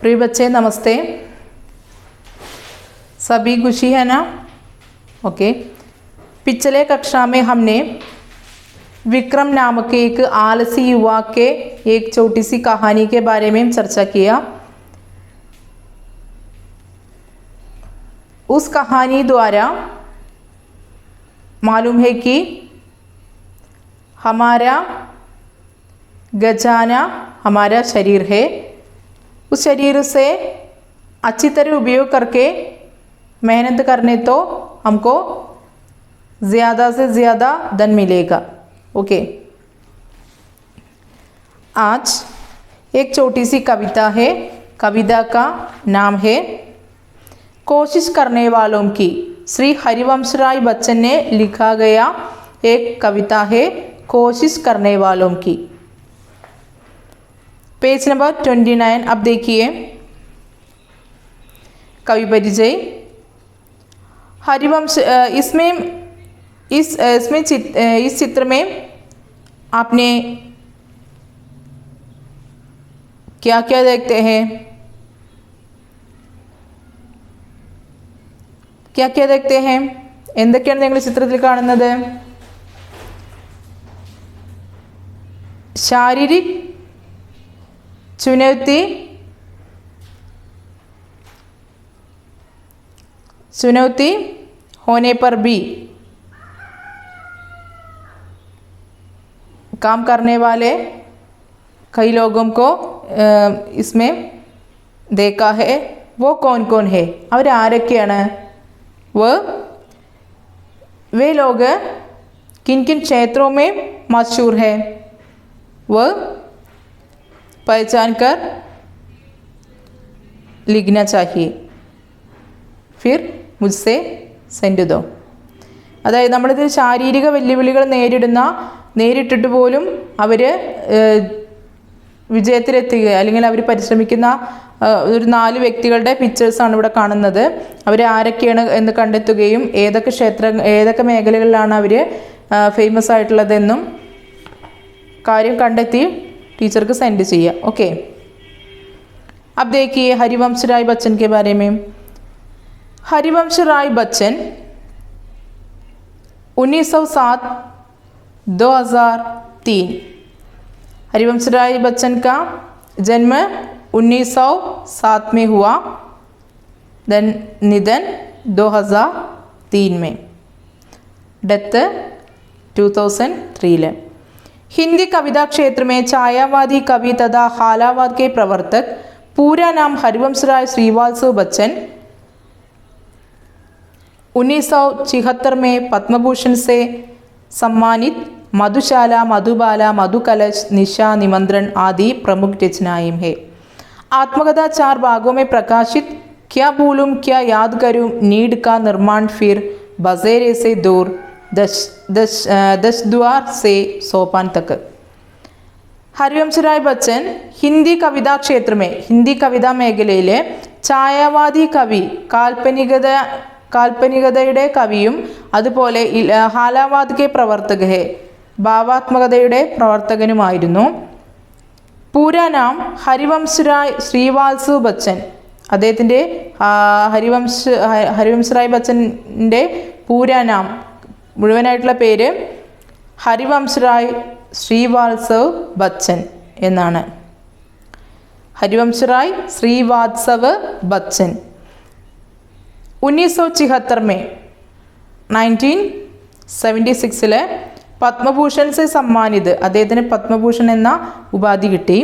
प्रिय बच्चे नमस्ते। सभी खुशी है ना? ओके। पिछले कक्षा में हमने विक्रम नामक एक आलसी युवा के एक छोटी सी कहानी के बारे में चर्चा किया। उस कहानी द्वारा मालूम है कि हमारा खजाना हमारा शरीर है। उस शरीर से अच्छी तरह उपयोग करके मेहनत करने तो हमको ज़्यादा से ज़्यादा धन मिलेगा। ओके। आज एक छोटी सी कविता है। कविता का नाम है कोशिश करने वालों की। श्री हरिवंश राय बच्चन ने लिखा गया एक कविता है कोशिश करने वालों की। Page number 29। अब देखिए कवि परिचय। हरिवंश इस चित्र में आपने क्या क्या देखते हैं? क्या क्या देखते हैं? എന്തൊക്കെയാണ് നിങ്ങൾ ചിത്രത്തിൽ കാണുന്നത്? शारीरिक चुनौती होने पर भी काम करने वाले कई लोगों को इसमें देखा है। वो कौन कौन है? അവർ ആരൊക്കെയാണ്? वे लोग किन किन क्षेत्रों में मशहूर है? वह पहचान कर लिखना चाहिए। फिर मुझसे സെൻഡ് दो। അതായത് നമ്മളിത് ശാരീരിക വെല്ലുവിളികൾ നേരിട്ടിട്ട് പോലും അവർ വിജയത്തിലെത്തുക അല്ലെങ്കിൽ അവർ പരിശ്രമിക്കുന്ന ഒരു 4 വ്യക്തികളുടെ പിക്ചേഴ്സാണ് ഇവിടെ കാണുന്നത്. അവർ ആരൊക്കെയാണ് എന്ന് കണ്ടെത്തുകയും ഏതൊക്കെ മേഖലകളിലാണ് അവർ ഫേമസ് ആയിട്ടുള്ളതെന്നും കാര്യം കണ്ടെത്തി टीचर को सेंड चाहिए। ओके। अब देखिए हरिवंश राय बच्चन के बारे में। हरिवंश राय बच्चन 1907-2003। हरिवंश राय बच्चन का जन्म 1907 में हुआ, निधन 2003 में, डेथ 2003 में। हिंदी कविता क्षेत्र में छायावादी कवि तथा हालावाद के प्रवर्तक। पूरा नाम हरिवंश राय श्रीवात्सव बच्चन। 1976 में पद्म भूषण से सम्मानित। मधुशाला, मधुबाला, मधुकलश, निशा निमंत्रण आदि प्रमुख रचनाएं हैं। आत्मकथा 4 भागों में प्रकाशित। क्या भूलूं क्या याद करूं, नीड का निर्माण, फिर बसेरे से दूर, 10 द्वार से सोपान तक। हरिवंश राय बच्चन हिंदी कविता क्षेत्र में हिंदी कविता മേഖലയിലെ ഛായാവാദി കവി, കാൽപ്പനികതയുടെ കവിയും അതുപോലെ ഹാലാവാദ് കെ പ്രവർത്തക ഹെ, ഭാവാത്മകതയുടെ പ്രവർത്തകനുമായിരുന്നു. പൂരാ നാം ഹരിവംശ് രായ് ശ്രീവാത്സവ് ബച്ചൻ. അദ്ദേഹത്തിൻ്റെ ഹരിവംശ് രായ് ബച്ചൻ്റെ പൂരാ നാം മുഴുവനായിട്ടുള്ള പേര് ഹരിവംശ് രായ് ശ്രീവാത്സവ് ബച്ചൻ എന്നാണ്. ഹരിവംശ് രായ് ശ്രീവാത്സവ് ബച്ചൻ 1976 में 1976 പത്മഭൂഷൺ സെ സമ്മാനിത്. അദ്ദേഹത്തിന് പത്മഭൂഷൺ എന്ന ഉപാധി കിട്ടി.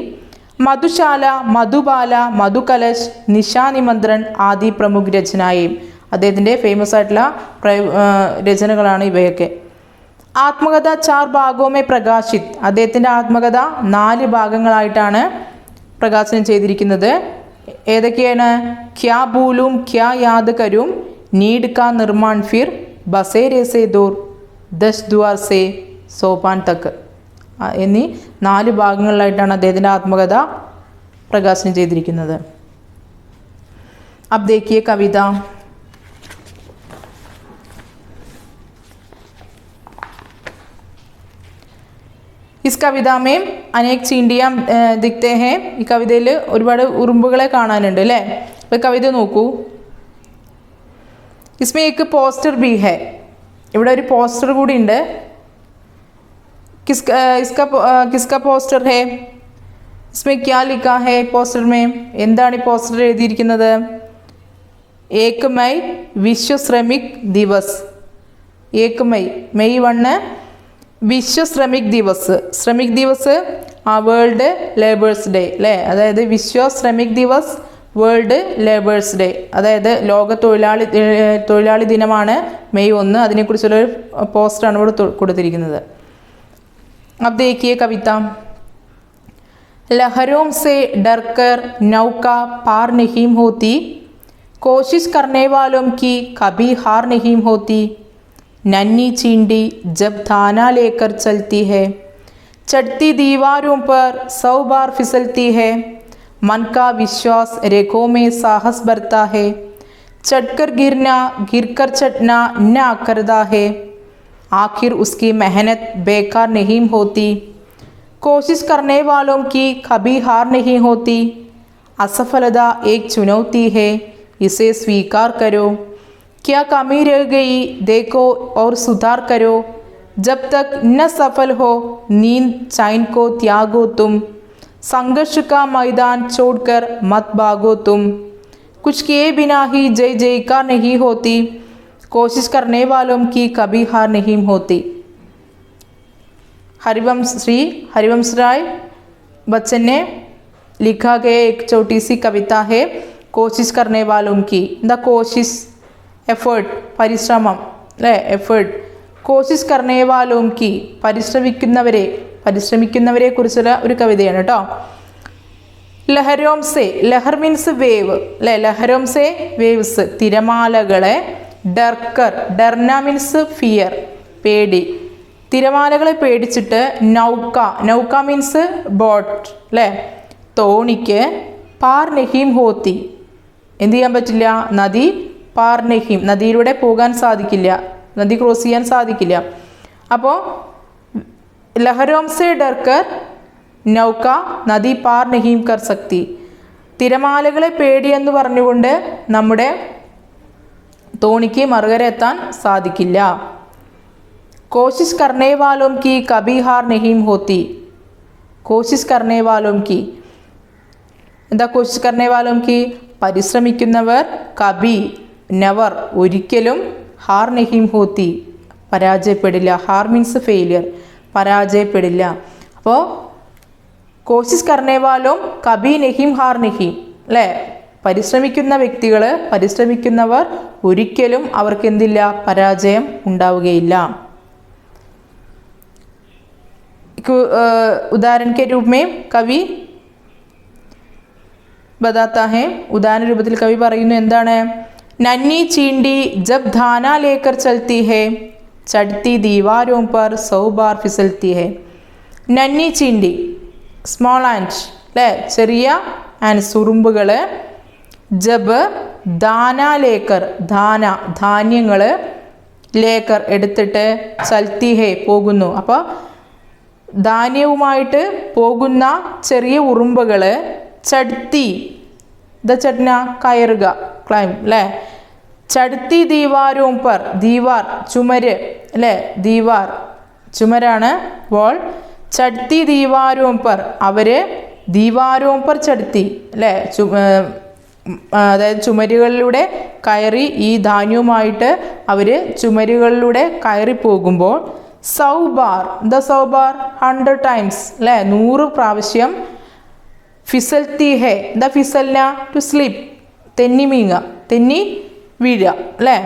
മധുശാല, മധുബാല, മധുകലശ്, നിശാ നിമന്ത്രൺ ആദി പ്രമുഖ രചനായും. അദ്ദേഹത്തിൻ്റെ ഫേമസ് ആയിട്ടുള്ള രചനകളാണ് ഇവയൊക്കെ. ആത്മകഥ 4 ഭാഗവും में പ്രകാശിത്. അദ്ദേഹത്തിൻ്റെ ആത്മകഥ 4 ഭാഗങ്ങളായിട്ടാണ് പ്രകാശനം ചെയ്തിരിക്കുന്നത്. ഏതൊക്കെയാണ്? ക്യാ ഭൂലൂം ക്യാ യാദ് കരും, നീഡ് കാ നിർമാൺ, ഫിർ ബസേരെ സെ ദൂർ, 10 ദ്വാർ സെ സോപാൻ തക്ക് എന്നീ 4 ഭാഗങ്ങളിലായിട്ടാണ് അദ്ദേഹത്തിൻ്റെ ആത്മകഥ പ്രകാശനം ചെയ്തിരിക്കുന്നത്. अब देखिए कविता। इस कविता में अनेक चींटियाँ दिखते हैं. ഈ കവിതയിൽ ഒരുപാട് ഉറുമ്പുകളെ കാണാനുണ്ട് അല്ലേ? അപ്പോൾ കവിത നോക്കൂ. इसमें एक पोस्टर भी है. ഇവിടെ ഒരു പോസ്റ്റർ കൂടി ഉണ്ട്. किसका पोस्टर है? इसमें क्या लिखा है पोस्टर में? എന്താണ് ഈ പോസ്റ്റർ എഴുതിയിരിക്കുന്നത്? 1 मई विश्व श्रमिक दिवस. 1 मई മെയ് 1 വിശ്വ ശ്രമിക് ദിവസ്. ശ്രമിക് ദിവസ് വേൾഡ് ലേബേഴ്സ് ഡേ അല്ലേ? അതായത് വിശ്വ ശ്രമിക് ദിവസ് വേൾഡ് ലേബേഴ്സ് ഡേ, അതായത് ലോക തൊഴിലാളി ദിനമാണ് മെയ് 1. അതിനെക്കുറിച്ചുള്ളൊരു പോസ്റ്ററാണ് ഇവിടെ കൊടുത്തിരിക്കുന്നത്. अब देखिए कविता. लहरों से डरकर नौका पार नहीं होती, कोशिश करने वालों की कभी हार नहीं होती. नन्ही चींटी जब दाना लेकर चलती है, चढ़ती दीवारों पर 100 बार फिसलती है. मन का विश्वास रेखों में साहस भरता है, चढ़कर गिरना गिरकर चढ़ना न करता है. आखिर उसकी मेहनत बेकार नहीं होती, कोशिश करने वालों की कभी हार नहीं होती. असफलता एक चुनौती है, इसे स्वीकार करो. क्या कमी रह गई देखो और सुधार करो. जब तक न सफल हो नींद चैन को त्यागो तुम, संघर्ष का मैदान छोड़कर मत भागो तुम. कुछ किए बिना ही जय जयकार नहीं होती, कोशिश करने वालों की कभी हार नहीं होती. हरिवंश राय बच्चन ने लिखा गया एक छोटी सी कविता है कोशिश करने वालों की. द कोशिश എഫേർട്ട് പരിശ്രമം അല്ലേ? എഫേർട്ട്. കോശിഷ് കർണേ വാലോം കി പരിശ്രമിക്കുന്നവരെ കുറിച്ചുള്ള ഒരു കവിതയാണ് കേട്ടോ. ലഹരോം സേ, ലഹർ മീൻസ് വേവ് അല്ലേ? ലഹരോം സേ വേവ്സ്, തിരമാലകളെ. ഡർക്കർ, ഡർന മീൻസ് ഫിയർ, പേടി. തിരമാലകളെ പേടിച്ചിട്ട് നൗക്ക മീൻസ് ബോട്ട് അല്ലേ? തോണിക്ക്. പാർ നെഹീം ഹോത്തി, എന്ത് ചെയ്യാൻ പറ്റില്ല? നദി. പാർ നെഹീം, നദിയിലൂടെ പോകാൻ സാധിക്കില്ല, നദി ക്രോസ് ചെയ്യാൻ സാധിക്കില്ല. അപ്പോൾ ലഹരോം സേ ഡർക്കർ നൗക്ക നദി പാർ നെഹീം കർ സക്തി. തിരമാലകളെ പേടിയെന്ന് പറഞ്ഞുകൊണ്ട് നമ്മുടെ തോണിക്ക് മറുകര എത്താൻ സാധിക്കില്ല. കോശിഷ് കർണേ വാലോം കി കബി ഹാർ നെഹീം ഹോത്തി. കോശിഷ് കർണേ വാലോം കി എന്താ? കോശിഷ് കർണേ വാലോം കി പരിശ്രമിക്കുന്നവർ, കബി നെവർ ഒരിക്കലും, ഹാർ നെഹീം ഹോത്തി പരാജയപ്പെടില്ല. ഹാർ മീൻസ് ഫെയിലിയർ, പരാജയപ്പെടില്ല. അപ്പോൾ കോശിഷ് കർണേ വാലോം കബി നെഹീം ഹാർ നെഹീം അല്ലേ? പരിശ്രമിക്കുന്ന വ്യക്തികൾ, പരിശ്രമിക്കുന്നവർ ഒരിക്കലും അവർക്ക് എന്തില്ല? പരാജയം ഉണ്ടാവുകയില്ല. ഉദാഹरण के रूप में कवि बताता है. ഉദാഹരണ രൂപത്തിൽ കവി പറയുന്നു എന്താണ്? नन्ही चींटी जब दाना लेकर चलती है, चढ़ती दीवारों पर 100 बार फिसलती है. नन्ही चींटी സ്മോൾ ആൻഡ് അല്ലേ? ചെറിയ ആൻഡ്സ്, ഉറുമ്പുകൾ. ജബ് ദാന ലേക്കർ, ധാന്യങ്ങൾ. ലേക്കർ എടുത്തിട്ട്, ചൽത്തി ഹേ പോകുന്നു. അപ്പോൾ ധാന്യവുമായിട്ട് പോകുന്ന ചെറിയ ഉറുമ്പുകൾ. ചടുത്തി, ചട്ന കയറുക, ക്ലൈം അല്ലേ? ചടുത്തി ദീവാരോം പർ, ദീവാർ ചുമര് അല്ലേ? ദീവാർ ചുമരാണ്, വോൾ. ചടുത്തി ദീവാരോം പർ അവര്, ദീവാരോം പർ ചടുത്തി അല്ലേ? അതായത് ചുമരുകളിലൂടെ കയറി ഈ ധാന്യവുമായിട്ട് അവർ ചുമരുകളിലൂടെ കയറി പോകുമ്പോൾ 100 ബാർ, 100 ടൈംസ് അല്ലേ? 100 പ്രാവശ്യം. ഫിസൽത്തി ഹേ, ഫിസൽന ടു സ്ലിപ്പ്, തെന്നി വീഴുക അല്ലേ?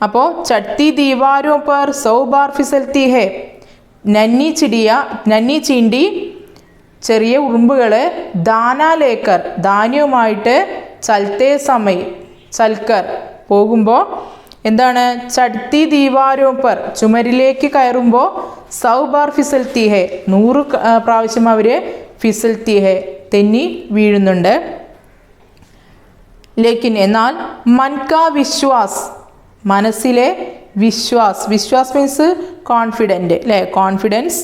അപ്പോൾ ചട്ടി ദീവാരോ പർ 100 ബാർ ഫിസൽത്തി ഹേ. നന്നി ചീണ്ടി ചെറിയ ഉറുമ്പുകൾ. ദാനാലേക്കർ ധാന്യവുമായിട്ട് ചൽത്തേ സമയ് ചൽക്കർ പോകുമ്പോൾ എന്താണ്? ചട്ടി ദീവാരോ പർ ചുമരിലേക്ക് കയറുമ്പോൾ 100 ബാർ ഫിസൽത്തി ഹേ 100 പ്രാവശ്യം അവർ ഫിസൽത്തി ഹേ തെന്നി വീഴുന്നുണ്ട്. ലേക്കിൻ എന്നാൽ മൻകാ വിശ്വാസ് മനസ്സിലെ വിശ്വാസ്, വിശ്വാസ് മീൻസ് കോൺഫിഡൻറ്റ് അല്ലേ? കോൺഫിഡൻസ്.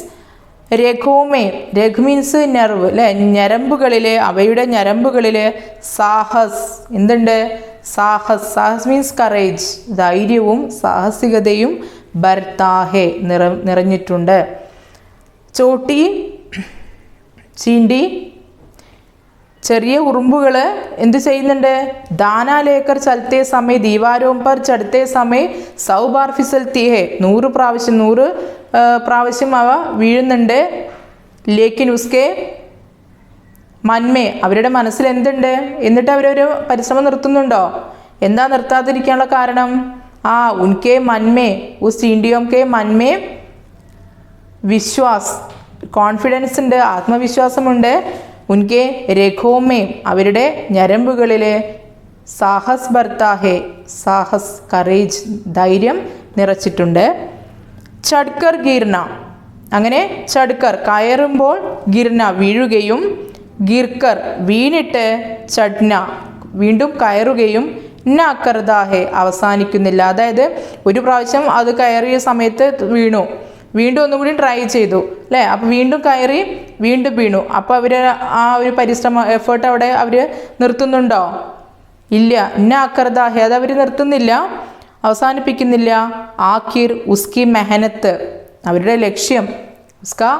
രഘോമേ, രഘ് മീൻസ് നെർവ് അല്ലേ, ഞരമ്പുകളിൽ, അവയുടെ ഞരമ്പുകളിൽ സാഹസ് എന്തുണ്ട്? സാഹസ്. സാഹസ് മീൻസ് കറേജ്, ധൈര്യവും സാഹസികതയും ബർത്താഹെ നിറഞ്ഞിട്ടുണ്ട്. ചോട്ടി, ചീണ്ടി, ചെറിയ ഉറുമ്പുകൾ എന്ത് ചെയ്യുന്നുണ്ട്? ദാനാലേക്കർ ചലത്തെ സമയ ദീവാരോം പർ ചടുത്തെ സമയ 100 ബാർ ഫിസൽത്തി ഹെ, 100 പ്രാവശ്യം അവ വീഴുന്നുണ്ട്. ലേക്കിൻ ഉസ്കെ മന്മേ, അവരുടെ മനസ്സിൽ എന്തുണ്ട്? എന്നിട്ട് അവരൊരു പരിശ്രമം നിർത്തുന്നുണ്ടോ? എന്താ നിർത്താതിരിക്കാനുള്ള കാരണം? ഉൻകെ മന്മേ, ഉസ് ചീണ്ടിയോം കെ മന്മേ വിശ്വാസ്, കോൺഫിഡൻസ് ഉണ്ട്, ആത്മവിശ്വാസമുണ്ട്. ഉൻകെ രഘോമേ, അവരുടെ ഞരമ്പുകളിൽ സാഹസ് ബർത്താഹെ, സാഹസ് കറേജ്, ധൈര്യം നിറച്ചിട്ടുണ്ട്. ചഡ്കർ ഗീർന, അങ്ങനെ ചഡ്കർ കയറുമ്പോൾ, ഗിർന വീഴുകയും, ഗിർക്കർ വീണിട്ട്, ചഡ്ന വീണ്ടും കയറുകയും, നക്കർദാഹെ അവസാനിക്കുന്നില്ല. അതായത് ഒരു പ്രാവശ്യം അത് കയറിയ സമയത്ത് വീണു, വീണ്ടും ഒന്നുകൂടി ട്രൈ ചെയ്തു അല്ലേ, അപ്പോൾ വീണ്ടും കയറി വീണ്ടും വീണു. അപ്പോൾ അവർ ആ ഒരു പരിശ്രമം, എഫേർട്ട് അവിടെ അവർ നിർത്തുന്നുണ്ടോ? ഇല്ല. നക്കർദാഹെ, അത് അവർ നിർത്തുന്നില്ല, അവസാനിപ്പിക്കുന്നില്ല. ആഖിർ ഉസ്കി മെഹനത്ത്, അവരുടെ ലക്ഷ്യം, ഉസ്കാ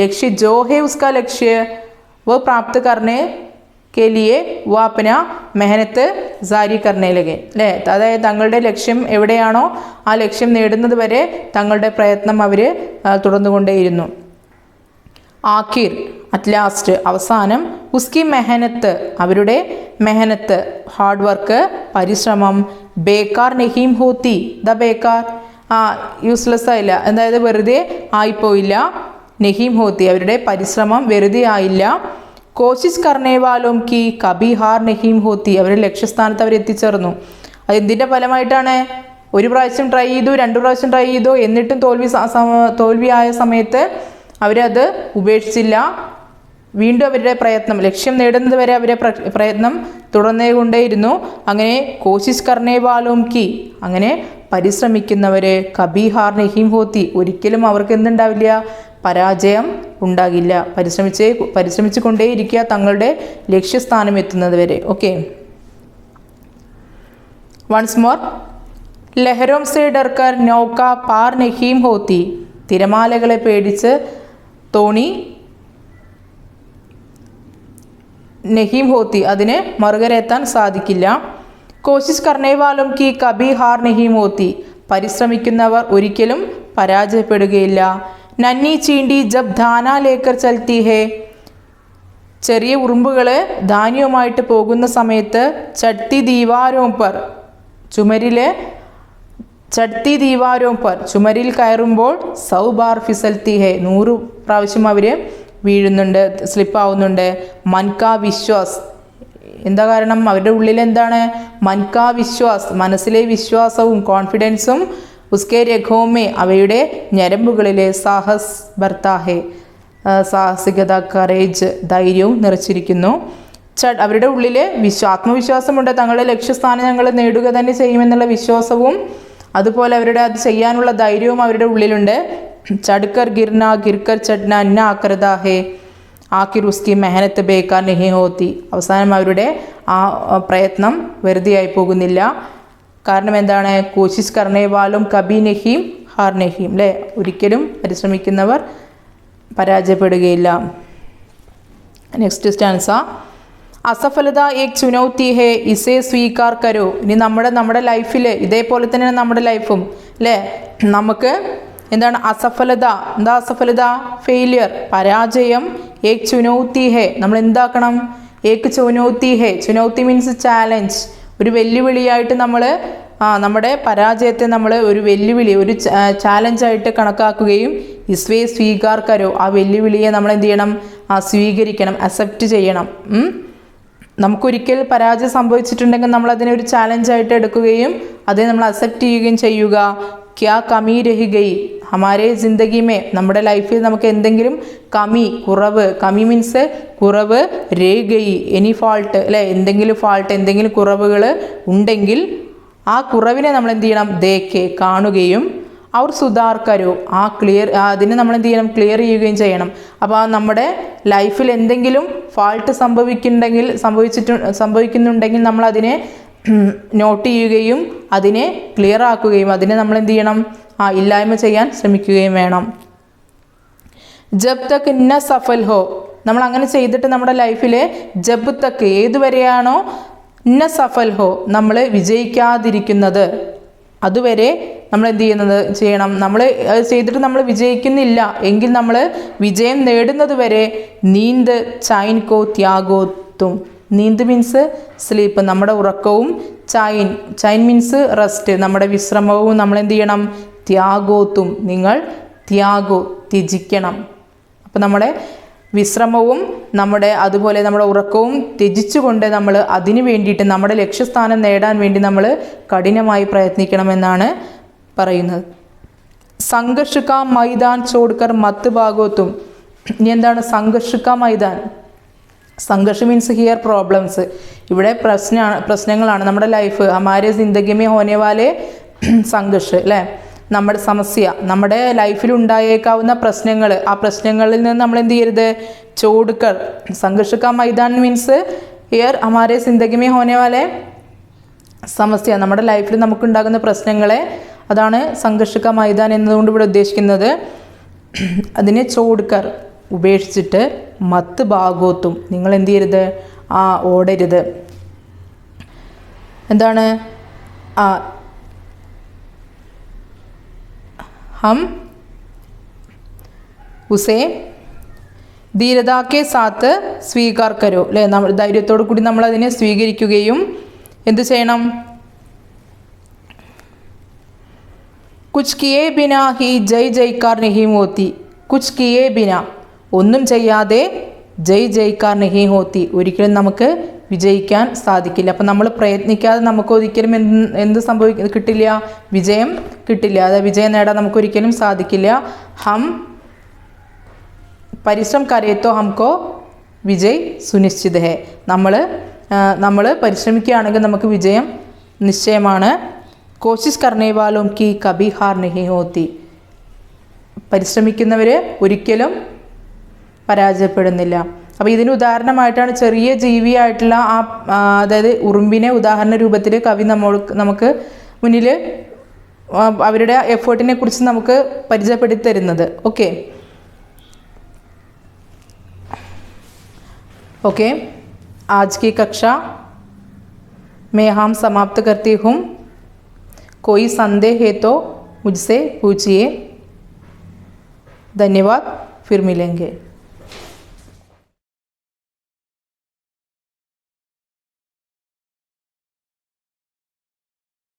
ലക്ഷ്യ ജോ ഹെ ഉസ്കാ ലക്ഷ്യ वो प्राप्त करने के लिए वो अपना മെഹനത്ത് ജാരി करने लगे അല്ലേ. അതായത് തങ്ങളുടെ ലക്ഷ്യം എവിടെയാണോ ആ ലക്ഷ്യം നേടുന്നത് വരെ തങ്ങളുടെ പ്രയത്നം അവർ തുടർന്നുകൊണ്ടേയിരുന്നു. ആഖിർ അറ്റ് ലാസ്റ്റ്, അവസാനം. ഉസ്കി മെഹനത്ത്, അവരുടെ മെഹനത്ത്, ഹാർഡ് വർക്ക്, പരിശ്രമം. ബേക്കാർ നെഹീം ഹോത്തി, ദ ബേക്കാർ യൂസ്ലെസ് ആയില്ല, അതായത് വെറുതെ ആയിപ്പോയില്ല. നെഹീം ഹോത്തി, അവരുടെ പരിശ്രമം വെറുതെ ആയില്ല. കോശിഷ് കർണേവാലോം കി കബി ഹാർ നെഹീം ഹോത്തി, അവരുടെ ലക്ഷ്യസ്ഥാനത്ത് അവർ എത്തിച്ചേർന്നു. അത് എന്തിൻ്റെ ഫലമായിട്ടാണ്? ഒരു പ്രാവശ്യം ട്രൈ ചെയ്തു, 2 പ്രാവശ്യം ട്രൈ ചെയ്തു, എന്നിട്ടും തോൽവിയായ സമയത്ത് അവരത് ഉപേക്ഷിച്ചില്ല. വീണ്ടും അവരുടെ പ്രയത്നം, ലക്ഷ്യം നേടുന്നത് വരെ അവരുടെ പ്രയത്നം തുടർന്നുകൊണ്ടേയിരുന്നു. അങ്ങനെ കോശിഷ് കർണേവാലോം കി, അങ്ങനെ പരിശ്രമിക്കുന്നവർ, കബി ഹാർ നെഹീം ഹോത്തി, ഒരിക്കലും അവർക്ക് എന്തുണ്ടാവില്ല? പരാജയം ഉണ്ടാകില്ല. പരിശ്രമിച്ചു കൊണ്ടേയിരിക്കുക തങ്ങളുടെ ലക്ഷ്യസ്ഥാനം എത്തുന്നത് വരെ. Okay, once more. ലഹരോം സെ ഡർക്കർ നൗക പാർ നെഹീം ഹോത്തി, തിരമാലകളെ പേടിച്ച് തോണി നെഹീം ഹോത്തി, അതിന് മറുകരയെത്താൻ സാധിക്കില്ല. കോശിഷ് കർണേവാലും കി കബി ഹാർ നെഹീം ഹോത്തി, പരിശ്രമിക്കുന്നവർ ഒരിക്കലും പരാജയപ്പെടുകയില്ല. നന്നി ചീണ്ടി ജബ് ധാന ലേക്കർ ചൽത്തി ഹേ, ചെറിയ ഉറുമ്പുകൾ ധാന്യവുമായിട്ട് പോകുന്ന സമയത്ത് ചട്തി ദീവാരോം പർ, ചുമരിൽ കയറുമ്പോൾ 100 ബാർ ഫിസൽത്തി ഹേ, 100 പ്രാവശ്യം അവർ വീഴുന്നുണ്ട്, സ്ലിപ്പാവുന്നുണ്ട്. മൻകാ വിശ്വാസ്, എന്താ കാരണം? അവരുടെ ഉള്ളിൽ എന്താണ്? മൻകാ വിശ്വാസ്, മനസ്സിലെ വിശ്വാസവും കോൺഫിഡൻസും. ഉസ്കെ രഘോമേ, അവയുടെ ഞരമ്പുകളിലെ സാഹസ് ബർത്താഹെ, സാഹസികത, കറേജ്, ധൈര്യവും നിറച്ചിരിക്കുന്നു. അവരുടെ ഉള്ളിൽ ആത്മവിശ്വാസമുണ്ട്, തങ്ങളുടെ ലക്ഷ്യസ്ഥാനം ഞങ്ങൾ നേടുക തന്നെ ചെയ്യുമെന്നുള്ള വിശ്വാസവും അതുപോലെ അവരുടെ അത് ചെയ്യാനുള്ള ധൈര്യവും അവരുടെ ഉള്ളിലുണ്ട്. ചഡ്കർ ഗിർന ഗിർക്കർ ചഡ്ന അന്ന ആക്രദാഹെ, ആക്കിർ ഉസ്കി മെഹനത്ത് ബേക്കാർ നെഹി ഹോത്തി, അവസാനം അവരുടെ ആ പ്രയത്നം വെറുതെയായി പോകുന്നില്ല. കാരണം എന്താണ്? കോശിഷ് കർണേവാലും കബി നെഹീം ഹാർ നെഹീം അല്ലേ, ഒരിക്കലും പരിശ്രമിക്കുന്നവർ പരാജയപ്പെടുകയില്ല. Next stanza. അസഫലത ഏക് ചുനൗത്തി ഹേ ഇസേ സ്വീകാർ കരോ. ഇനി നമ്മുടെ ലൈഫിൽ ഇതേപോലെ തന്നെയാണ് നമ്മുടെ ലൈഫും അല്ലേ. നമുക്ക് എന്താണ് അസഫലത? എന്താ അസഫലത? ഫെയിലിയർ, പരാജയം. ഏക് ചുനൗത്തി ഹേ, നമ്മൾ എന്താക്കണം? ഏക് ചുനൗത്തി ഹേ, ചുനൗത്തി മീൻസ് ചാലഞ്ച്, ഒരു വെല്ലുവിളിയായിട്ട് നമ്മൾ നമ്മുടെ പരാജയത്തെ നമ്മൾ ഒരു വെല്ലുവിളി, ഒരു ചാലഞ്ചായിട്ട് കണക്കാക്കുകയും ഇസ്വേ സ്വീകാർ കരോ, ആ വെല്ലുവിളിയെ നമ്മൾ എന്ത് ചെയ്യണം? സ്വീകരിക്കണം, അക്സെപ്റ്റ് ചെയ്യണം. നമുക്കൊരിക്കൽ പരാജയം സംഭവിച്ചിട്ടുണ്ടെങ്കിൽ നമ്മൾ അതിനെ ഒരു ചാലഞ്ചായിട്ട് എടുക്കുകയും അതിനെ നമ്മൾ അക്സെപ്റ്റ് ചെയ്യുകയും ചെയ്യുക. ക്യാ കമി രഹി ഗയി ഹമാരെ ജിന്ദഗി മേ, നമ്മുടെ ലൈഫിൽ നമുക്ക് എന്തെങ്കിലും കുറവ്, കമി മീൻസ് കുറവ്, രേ ഗയി എനി ഫാൾട്ട് അല്ലേ, എന്തെങ്കിലും കുറവുകൾ ഉണ്ടെങ്കിൽ ആ കുറവിനെ നമ്മൾ എന്ത് ചെയ്യണം? ദേഖെ, കാണുകയും ഔർ സുധാർ കരോ, ആ ക്ലിയർ അതിനെ നമ്മൾ എന്ത് ചെയ്യണം, ക്ലിയർ ചെയ്യുകയും ചെയ്യണം. അപ്പോൾ നമ്മുടെ ലൈഫിൽ എന്തെങ്കിലും ഫാൾട്ട് സംഭവിക്കുന്നുണ്ടെങ്കിൽ നമ്മൾ അതിനെ നോട്ട് ചെയ്യുകയും അതിനെ ക്ലിയർ ആക്കുകയും അതിനെ നമ്മൾ എന്ത് ചെയ്യണം, ഇല്ലായ്മ ചെയ്യാൻ ശ്രമിക്കുകയും വേണം. ജബ് തക് ന സഫൽ ഹോ, നമ്മൾ അങ്ങനെ ചെയ്തിട്ട് നമ്മുടെ ലൈഫിൽ ജബ് തക്ക് ഏതുവരെയാണോ ന സഫൽ ഹോ നമ്മൾ വിജയിക്കാതിരിക്കുന്നത് അതുവരെ നമ്മൾ എന്ത് ചെയ്യണം, നമ്മൾ അത് ചെയ്തിട്ട് നമ്മൾ വിജയിക്കുന്നില്ല എങ്കിൽ നമ്മൾ വിജയം നേടുന്നത് വരെ നീന്ത് ചൈൻ കോ ത്യാഗോ തും. നീന്ത് മീൻസ് സ്ലീപ്പ്, നമ്മുടെ ഉറക്കവും, ചൈൻ മീൻസ് റെസ്റ്റ്, നമ്മുടെ വിശ്രമവും നമ്മൾ എന്ത് ചെയ്യണം, ത്യാഗോത്തും നിങ്ങൾ ത്യജിക്കണം. അപ്പോൾ നമ്മുടെ വിശ്രമവും അതുപോലെ നമ്മുടെ ഉറക്കവും ത്യജിച്ചുകൊണ്ട് നമ്മൾ അതിന് വേണ്ടിയിട്ട് നമ്മുടെ ലക്ഷ്യസ്ഥാനം നേടാൻ വേണ്ടി നമ്മൾ കഠിനമായി പ്രയത്നിക്കണമെന്നാണ് പറയുന്നത്. സംഘർഷ കാ മൈതാൻ ചോഡ്കർ മത്ത് ഭാഗോത്തും. ഇനി എന്താണ് സംഘർഷ കാ Maidan? Sangharsh means here problems, ഇവിടെ പ്രശ്നങ്ങളാണ് നമ്മുടെ ലൈഫ്. ഹമാരെ ജിന്ദഗി മേ ഹോനെ വാലെ സംഘർഷ് അല്ലേ, നമ്മുടെ സമസ്യ, നമ്മുടെ ലൈഫിൽ ഉണ്ടായേക്കാവുന്ന പ്രശ്നങ്ങൾ, ആ പ്രശ്നങ്ങളിൽ നിന്ന് നമ്മൾ എന്ത് ചെയ്യരുത്, ചോഡ്കർ. സംഘർഷ കാ മൈതാൻ മീൻസ് ഹിയർ ഹമാരെ ജിന്ദഗി മേ ഹോനെ വാലെ സമസ്യ, നമ്മുടെ ലൈഫിൽ നമുക്കുണ്ടാകുന്ന പ്രശ്നങ്ങളെ, അതാണ് സംഘർഷ കാ മൈതാൻ എന്നതുകൊണ്ട് ഇവിടെ ഉദ്ദേശിക്കുന്നത്. അതിനെ ചോഡ്കർ ഉപേക്ഷിച്ചിട്ട് മത്ത് ഭാഗോത്തും നിങ്ങൾ എന്ത് ചെയ്യരുത്, ഓടരുത്. എന്താണ് ഹം ഉസേ ധീരതാക്കെ സാത്ത് സ്വീകാർ കരോ അല്ലേ, നമ്മൾ ധൈര്യത്തോടു കൂടി നമ്മൾ അതിനെ സ്വീകരിക്കുകയും എന്ത് ചെയ്യണം, കുച്ച് കിയേ ബിന ഹി ജയ് ജയ്ക്കാർ നഹീ ഹോത്തി. കുച്ച് കിയേ ബിന, ഒന്നും ചെയ്യാതെ ജയ് ജയ്ക്കാർ നഹീ ഹോത്തി, ഒരിക്കലും നമുക്ക് വിജയിക്കാൻ സാധിക്കില്ല. അപ്പം നമ്മൾ പ്രയത്നിക്കാതെ നമുക്ക് ഒരിക്കലും കിട്ടില്ല, വിജയം കിട്ടില്ല. അതായത് വിജയം നേടാൻ നമുക്കൊരിക്കലും സാധിക്കില്ല. ഹം പരിശ്രമം കരേത്തോ ഹംകോ വിജയ് സുനിശ്ചിത ഹേ, നമ്മൾ പരിശ്രമിക്കുകയാണെങ്കിൽ നമുക്ക് വിജയം നിശ്ചയമാണ്. കോശിഷ് കർണേ വാലോം കി കഭി ഹാർ നഹീ ഹോത്തി, പരിശ്രമിക്കുന്നവർ ഒരിക്കലും പരാജയപ്പെടുന്നില്ല. അപ്പോൾ ഇതിന് ഉദാഹരണമായിട്ടാണ് ചെറിയ ജീവിയായിട്ടുള്ള അതായത് ഉറുമ്പിനെ ഉദാഹരണ രൂപത്തിൽ കവി നമുക്ക് മുന്നിൽ അവരുടെ എഫേർട്ടിനെ കുറിച്ച് നമുക്ക് പരിചയപ്പെടുത്തി തരുന്നത്. ओके आज की कक्षा में हम समाप्त करती हूँ. कोई संदेह है तो मुझसे पूछिए. धन्यवाद, फिर मिलेंगे.